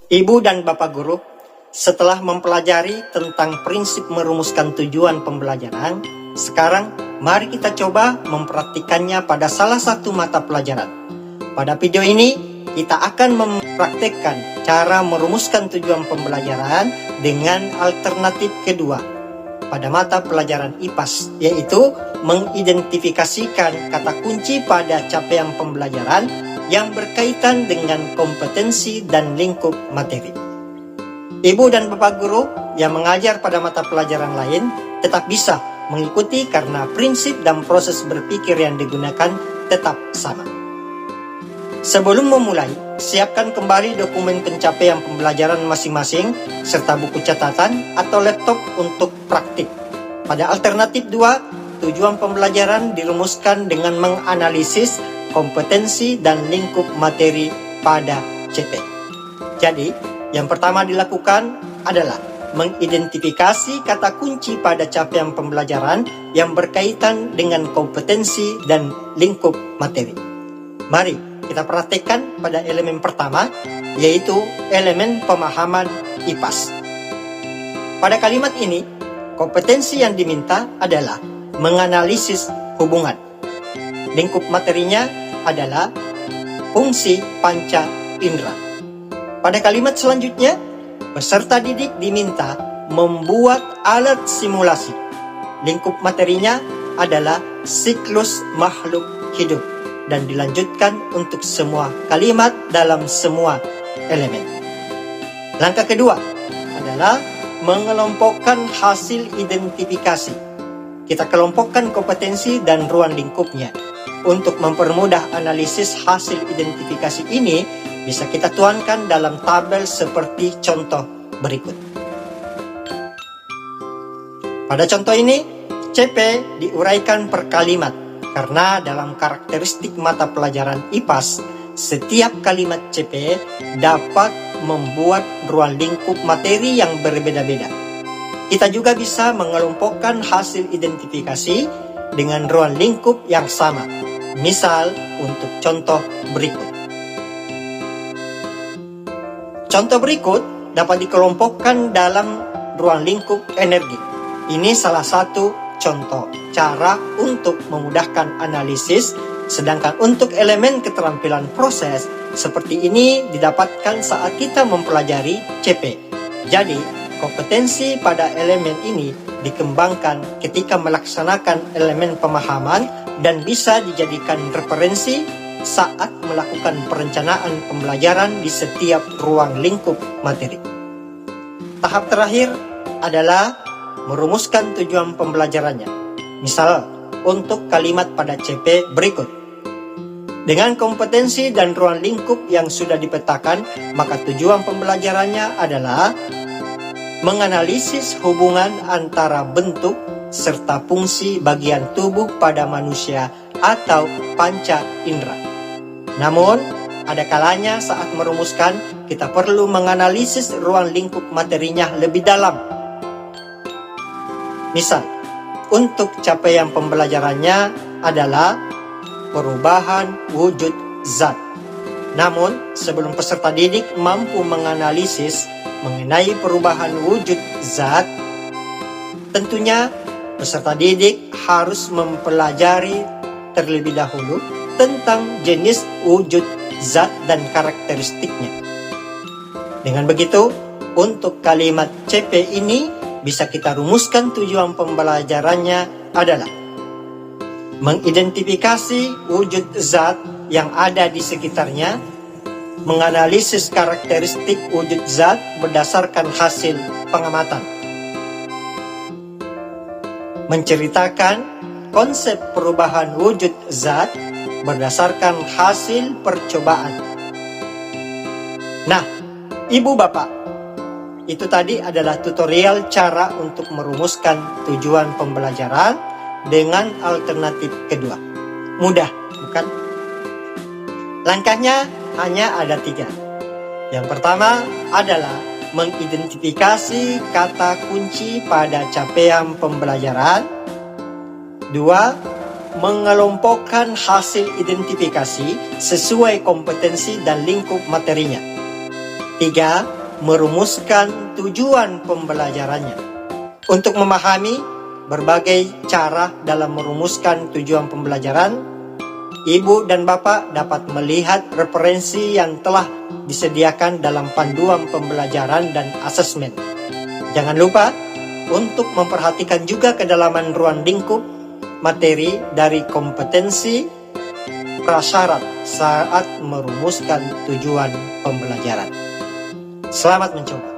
Ibu dan Bapak Guru, setelah mempelajari tentang prinsip merumuskan tujuan pembelajaran, sekarang mari kita coba mempraktikkannya pada salah satu mata pelajaran. Pada video ini, kita akan mempraktikkan cara merumuskan tujuan pembelajaran dengan alternatif kedua pada mata pelajaran IPAS, yaitu mengidentifikasikan kata kunci pada capaian pembelajaran yang berkaitan dengan kompetensi dan lingkup materi. Ibu dan Bapak Guru yang mengajar pada mata pelajaran lain tetap bisa mengikuti karena prinsip dan proses berpikir yang digunakan tetap sama. Sebelum memulai, siapkan kembali dokumen pencapaian pembelajaran masing-masing serta buku catatan atau laptop untuk praktik. Pada alternatif 2, tujuan pembelajaran dirumuskan dengan menganalisis kompetensi dan lingkup materi pada CP. Jadi, yang pertama dilakukan adalah mengidentifikasi kata kunci pada capaian pembelajaran yang berkaitan dengan kompetensi dan lingkup materi. Mari kita praktekkan pada elemen pertama, yaitu elemen pemahaman IPAS. Pada kalimat ini, kompetensi yang diminta adalah menganalisis hubungan. Lingkup materinya adalah fungsi panca indera. Pada kalimat selanjutnya, peserta didik diminta membuat alat simulasi. Lingkup materinya adalah siklus makhluk hidup dan dilanjutkan untuk semua kalimat dalam semua elemen. Langkah kedua adalah mengelompokkan hasil identifikasi. Kita kelompokkan kompetensi dan ruang lingkupnya. Untuk mempermudah analisis hasil identifikasi ini, bisa kita tuangkan dalam tabel seperti contoh berikut. Pada contoh ini, CP diuraikan per kalimat, karena dalam karakteristik mata pelajaran IPAS, setiap kalimat CP dapat membuat ruang lingkup materi yang berbeda-beda. Kita juga bisa mengelompokkan hasil identifikasi dengan ruang lingkup yang sama. Misal, untuk contoh berikut. Contoh berikut dapat dikelompokkan dalam ruang lingkup energi. Ini salah satu contoh cara untuk memudahkan analisis, sedangkan untuk elemen keterampilan proses, seperti ini didapatkan saat kita mempelajari CP. Jadi, kompetensi pada elemen ini dikembangkan ketika melaksanakan elemen pemahaman dan bisa dijadikan referensi saat melakukan perencanaan pembelajaran di setiap ruang lingkup materi. Tahap terakhir adalah merumuskan tujuan pembelajarannya. Misal, untuk kalimat pada CP berikut. Dengan kompetensi dan ruang lingkup yang sudah dipetakan, maka tujuan pembelajarannya adalah menganalisis hubungan antara bentuk serta fungsi bagian tubuh pada manusia atau panca indera. Namun, ada kalanya saat merumuskan, kita perlu menganalisis ruang lingkup materinya lebih dalam. Misal, untuk capaian pembelajarannya adalah perubahan wujud zat. Namun, sebelum peserta didik mampu menganalisis mengenai perubahan wujud zat, tentunya peserta didik harus mempelajari terlebih dahulu tentang jenis wujud zat dan karakteristiknya. Dengan begitu, untuk kalimat CP ini bisa kita rumuskan tujuan pembelajarannya adalah mengidentifikasi wujud zat yang ada di sekitarnya, menganalisis karakteristik wujud zat berdasarkan hasil pengamatan, menceritakan konsep perubahan wujud zat berdasarkan hasil percobaan. Nah, Ibu Bapak, itu tadi adalah tutorial cara untuk merumuskan tujuan pembelajaran dengan alternatif kedua. Mudah, bukan? Langkahnya hanya ada 3. Yang pertama adalah mengidentifikasi kata kunci pada capaian pembelajaran. 2. Mengelompokkan hasil identifikasi sesuai kompetensi dan lingkup materinya. 3. merumuskan tujuan pembelajarannya. Untuk memahami berbagai cara dalam merumuskan tujuan pembelajaran, Ibu dan Bapak dapat melihat referensi yang telah disediakan dalam panduan pembelajaran dan asesmen. Jangan lupa untuk memperhatikan juga kedalaman ruang lingkup materi dari kompetensi prasyarat saat merumuskan tujuan pembelajaran. Selamat mencoba.